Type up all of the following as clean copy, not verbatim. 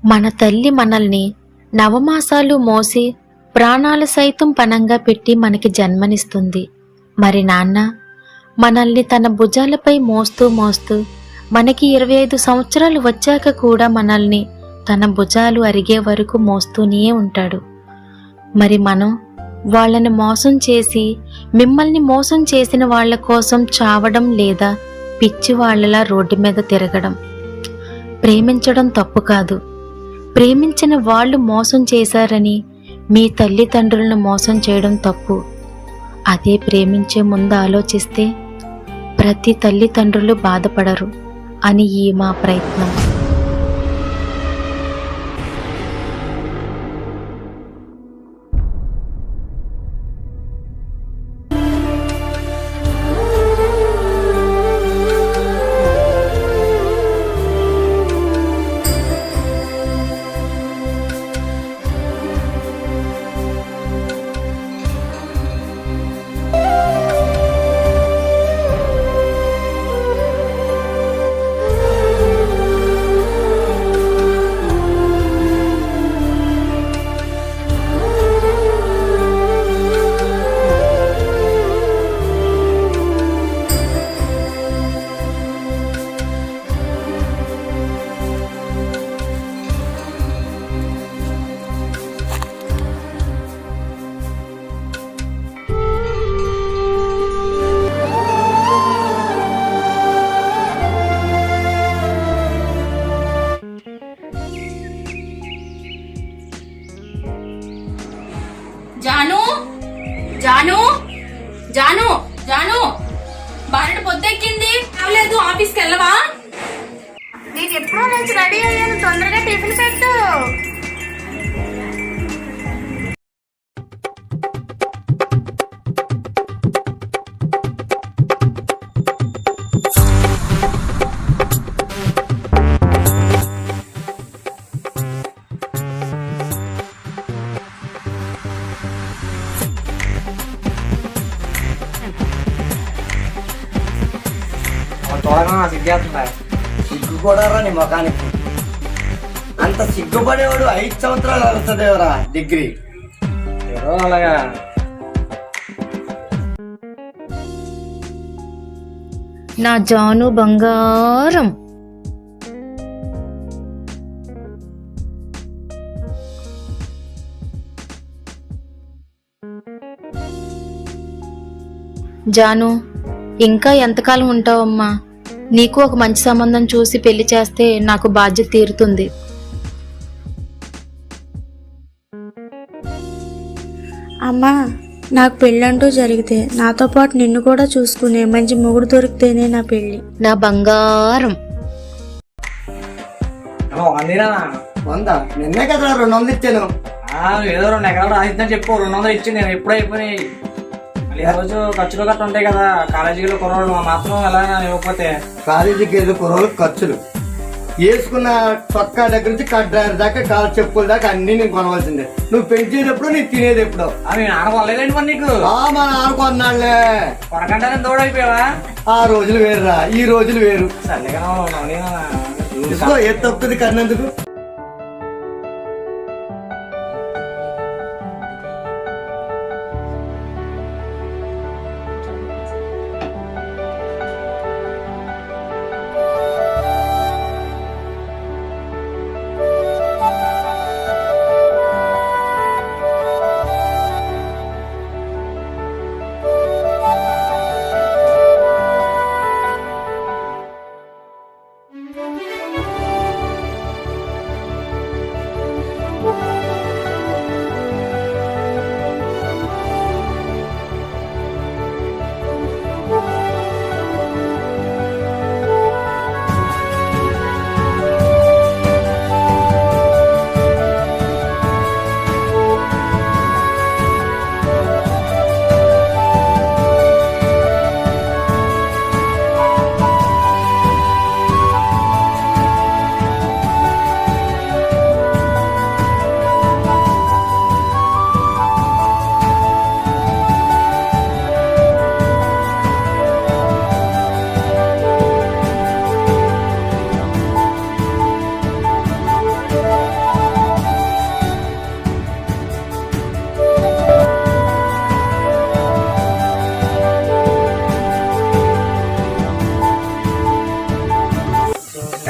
మన తల్లి మనల్ని నవమాసాలు మోసి ప్రాణాలు సైతం పణంగా పెట్టి మనకి జన్మనిస్తుంది. మరి నాన్న మనల్ని తన భుజాలపై మోస్తూ మోస్తూ మనకి 25 సంవత్సరాలు వచ్చాక కూడా మనల్ని తన భుజాలు అరిగే వరకు మోస్తూనే ఉంటాడు. మరి మనం వాళ్ళని మోసం చేసి మిమ్మల్ని మోసం చేసిన వాళ్ళ కోసం చావడం లేదా పిచ్చి వాళ్ళలా రోడ్డు మీద తిరగడం. ప్రేమించడం తప్పు కాదు. ప్రేమించిన వాళ్ళు మోసం చేశారని మీ తల్లిదండ్రులను మోసం చేయడం తప్పు. అదే ప్రేమించే ముందు ఆలోచిస్తే ప్రతి తల్లిదండ్రులు బాధపడరు అని ఈ మా ప్రయత్నం. జాను జాను జాను జాను బారెడు పొద్దెక్కింది, అవలేదు. ఆఫీస్కి వెళ్ళవా? నేను ఎప్పుడో నుంచి రెడీ అయ్యాను, తొందరగా టిఫిన్ పెట్టు. చూడగా సిగ్గేస్తుందా? సిగ్గు కూడా రా నీ ముఖానికి. అంత సిగ్గుపడేవాడు 5 సంవత్సరాలు వస్తుందేవరా డిగ్రీ. ఏదో అలాగా. నా జాను బంగారం. జాను, ఇంకా ఎంతకాలం ఉంటావమ్మా? నీకు ఒక మంచి సంబంధం చూసి పెళ్లి చేస్తే నాకు బాధ్యత తీరుతుంది. అమ్మా, నాకు పెళ్ళంటూ జరిగితే నాతో పాటు నిన్ను కూడా చూసుకునే మంచి మొగుడు దొరికితేనే నా పెళ్లి. నా బంగారం. అందినా 100 నిన్నే కదా 200 ఇచ్చాను. ఏదో 2 ఎకరాలు రాసిద్దని చెప్పు. 200 ఇచ్చి నేను ఎప్పుడో అయిపోయినాయి. మళ్ళీ రోజు ఖర్చులు గట్ట ఉంటాయి కదా, కాలేజీలో కుర్రోళ్ళు మాత్రం ఎలా ఇవ్వకపోతే. కాలేజీకి వెళ్ళి కుర్రోళ్ళు ఖర్చులు వేసుకున్న చొక్కా దగ్గర నుంచి కడ్డారి దాకా కాలు చెప్పుల దాకా అన్ని నేను కొనవలసిందే. నువ్వు పెంచేటప్పుడు నేను తినేది ఎప్పుడు. అవి ఆడకోలేదండి మరి నీకు. మా నాన్న కొన్నాళ్లే. కొనకంటే దూడైపోయావా? ఆ రోజులు వేరురా, ఈ రోజులు వేరు. సర్లేగా ఏది తప్పుతుంది కన్నందుకు.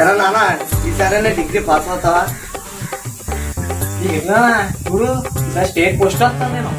ఎరా నాన్న ఈసారైనా డిగ్రీ పాస్ అవుతావా? నీకు చూడు ఇలా స్టేట్ పోస్ట్ వస్తాను నేను.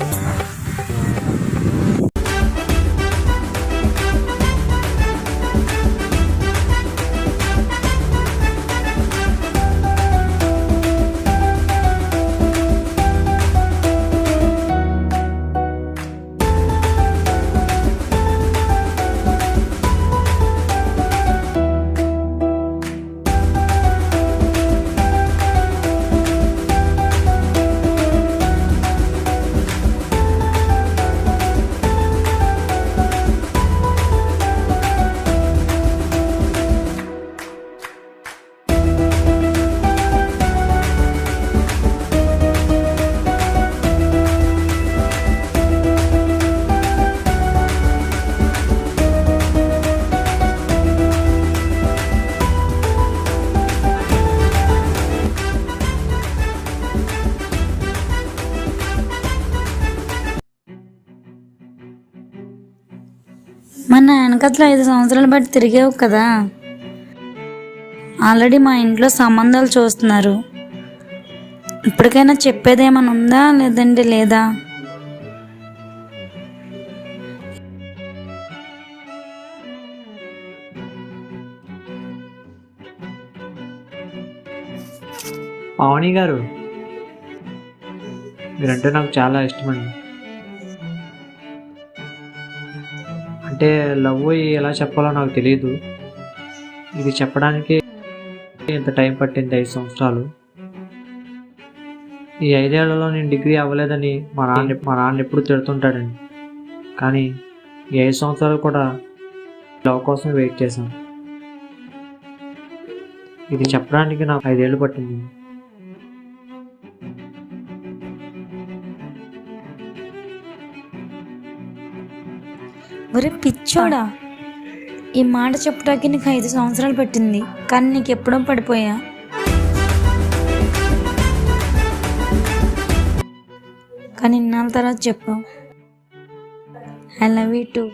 మన వెనకట్లో 5 సంవత్సరాలు బట్టి తిరిగేవు కదా, ఆల్రెడీ మా ఇంట్లో సంబంధాలు చూస్తున్నారు. ఇప్పటికైనా చెప్పేదేమైనా ఉందా లేదంటే లేదా? పావని గారు, మీరంటే నాకు చాలా ఇష్టమండి. అంటే లవ్ ఎలా చెప్పాలో నాకు తెలియదు. ఇది చెప్పడానికి ఇంత టైం పట్టింది, 5 సంవత్సరాలు. ఈ 5 ఏళ్లలో నేను డిగ్రీ అవ్వలేదని మా నాన్న ఎప్పుడు తిడుతుంటాడండి. కానీ ఈ 5 సంవత్సరాలు కూడా లవ్ కోసం వెయిట్ చేశాను. ఇది చెప్పడానికి నాకు 5 ఏళ్ళు పట్టింది. ఒరే పిచ్చోడా, ఈ మాట చెప్పడానికి నీకు 5 సంవత్సరాలు పట్టింది, కానీ నీకు ఎప్పుడో పడిపోయా. కానీ ఇన్నాళ్ళ తర్వాత చెప్పు, I love you two.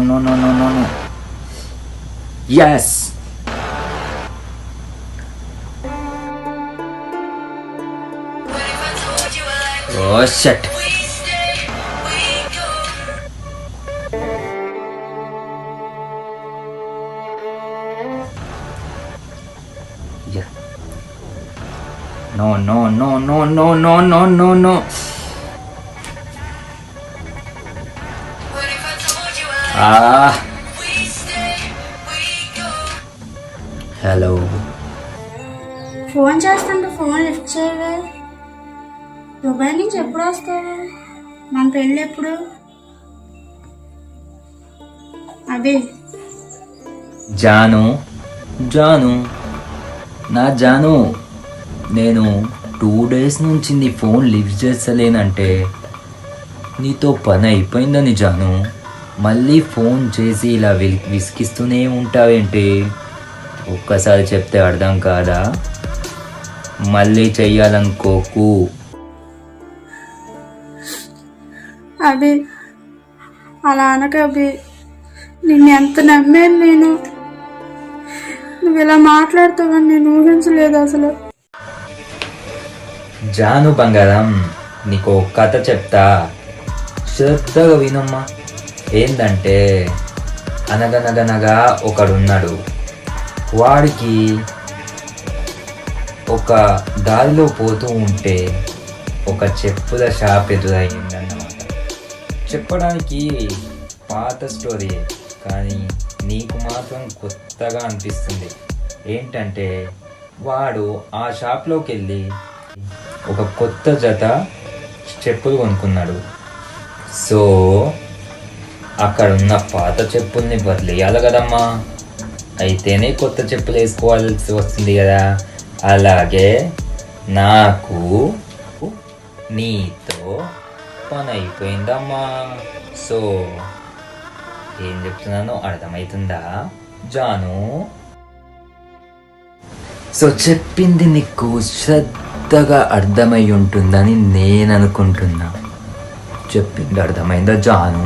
No. Yes. Oh shit. Yeah. No. Hello. Phone చేస్తుంటే ఫోన్ లిఫ్ట్ చేయవే. దుబాయ్ నుంచి ఎప్పుడు వస్తావు? మన పెళ్ళి ఎప్పుడు? అభి, జాను జాను నా జాను, నేను 2 days నుంచి నీ ఫోన్ లిఫ్ట్ చేస్తలేనంటే నీతో పని అయిపోయిందని జాను. మళ్ళీ ఫోన్ చేసి ఇలా విసిగిస్తూనే ఉంటావేంటి? ఒక్కసారి చెప్తే అర్థం కాదా? మళ్ళీ చెయ్యాలనుకోకు. అభి అలా అనక అభి, నిన్ను ఎంత నమ్మాను నేను. నువ్వు ఇలా మాట్లాడుతావని నేను ఊహించలేదు అసలు. జాను బంగారం, నీకు ఒక కథ చెప్తా, శ్రద్ధగా వినమ్మా. ఏంటంటే అనగనగనగా ఒకడున్నాడు. వాడికి ఒక దారిలో పోతూ ఉంటే ఒక చెప్పుల షాప్ ఎదురయ్యిందన్నమాట. చెప్పడానికి పాత స్టోరీ, కానీ నీకు మాత్రం కొత్తగా అనిపిస్తుంది. ఏంటంటే వాడు ఆ షాప్లోకి వెళ్ళి ఒక కొత్త జత చెప్పులు కొనుక్కున్నాడు. సో అక్కడ ఉన్న పాత చెప్పుల్ని వదిలేయాలి కదమ్మా, అయితేనే కొత్త చెప్పులు వేసుకోవాల్సి వస్తుంది కదా. అలాగే నాకు నీతో పని అయిపోయిందమ్మా. సో ఏం చెప్తున్నానో అర్థమవుతుందా జాను? సో చెప్పింది నీకు శ్రద్ధగా అర్థమై ఉంటుందని నేను అనుకుంటున్నా. చెప్పింది అర్థమైందా జాను?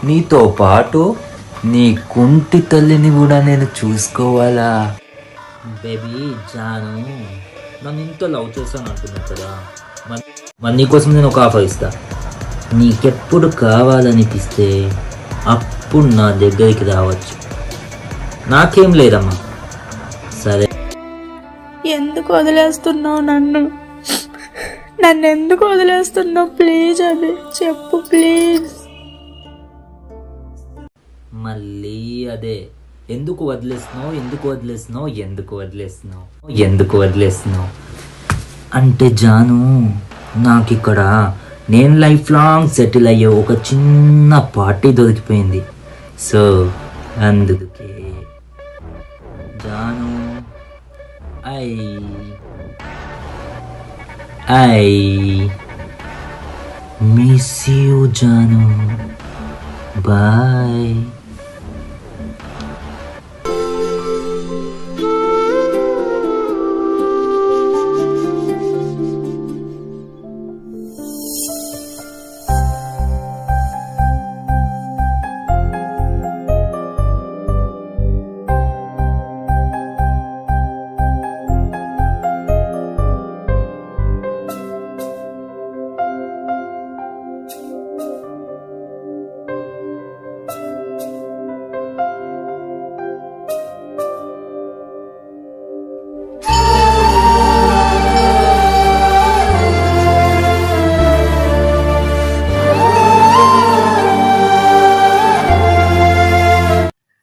నీతో పాటు నీ కుంటి తల్లిని కూడా నేను చూసుకోవాలా? బేబీ జాను, నన్ను ఇంత లవ్ చేస్తాను అంటున్నా కదా, మరి నీకోసం నేను ఒక ఆఫర్ ఇస్తా. నీకెప్పుడు కావాలనిపిస్తే అప్పుడు నా దగ్గరికి రావచ్చు. నాకేం లేదమ్మా, సరే? ఎందుకు వదిలేస్తున్నావు నన్ను? ఎందుకు వదిలేస్తున్నావు? ప్లీజ్ అభి చెప్పు, ప్లీజ్. మళ్ళీ అదే, ఎందుకు వదిలేస్తున్నావు, ఎందుకు వదిలేస్తున్నావు, ఎందుకు వదిలేస్తున్నావు, ఎందుకు వదిలేస్తున్నావు అంటే జాను, నాకు ఇక్కడ నేను లైఫ్ లాంగ్ సెటిల్ అయ్యే ఒక చిన్న పార్టీ దొరికిపోయింది. సో అందుకే జాను, ఐ మిస్ యూ జాను. బాయ్.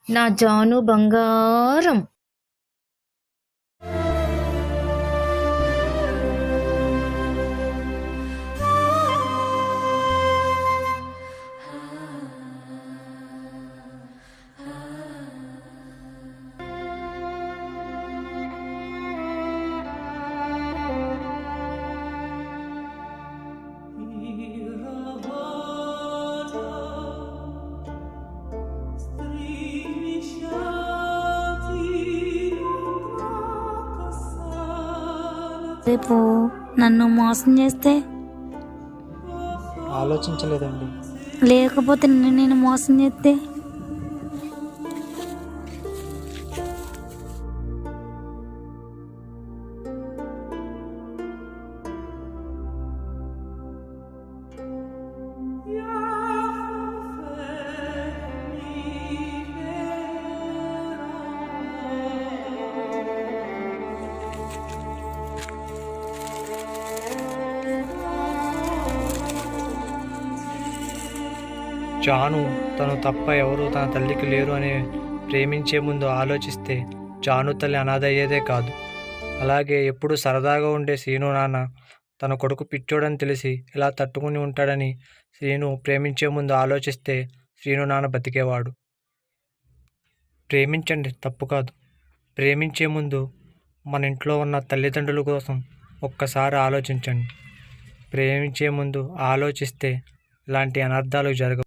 నా జాను బంగారం. రేపు నన్ను మోసం చేస్తే, ఆలోచించలేదండి. లేకపోతే నేను మోసం చేస్తే, జాను తను తప్ప ఎవరు తన తల్లికి లేరు అని ప్రేమించే ముందు ఆలోచిస్తే జాను తల్లి అనాథ అయ్యేదే కాదు. అలాగే ఎప్పుడు సరదాగా ఉండే సీను నాన్న తన కొడుకు పిచ్చోడని తెలిసి ఇలా తట్టుకుని ఉంటాడని శ్రీను ప్రేమించే ముందు ఆలోచిస్తే శ్రీను నాన్న బతికేవాడు. ప్రేమించండి, తప్పు కాదు. ప్రేమించే ముందు మన ఇంట్లో ఉన్న తల్లిదండ్రుల కోసం ఒక్కసారి ఆలోచించండి. ప్రేమించే ముందు ఆలోచిస్తే ఇలాంటి అనర్థాలు జరగవు.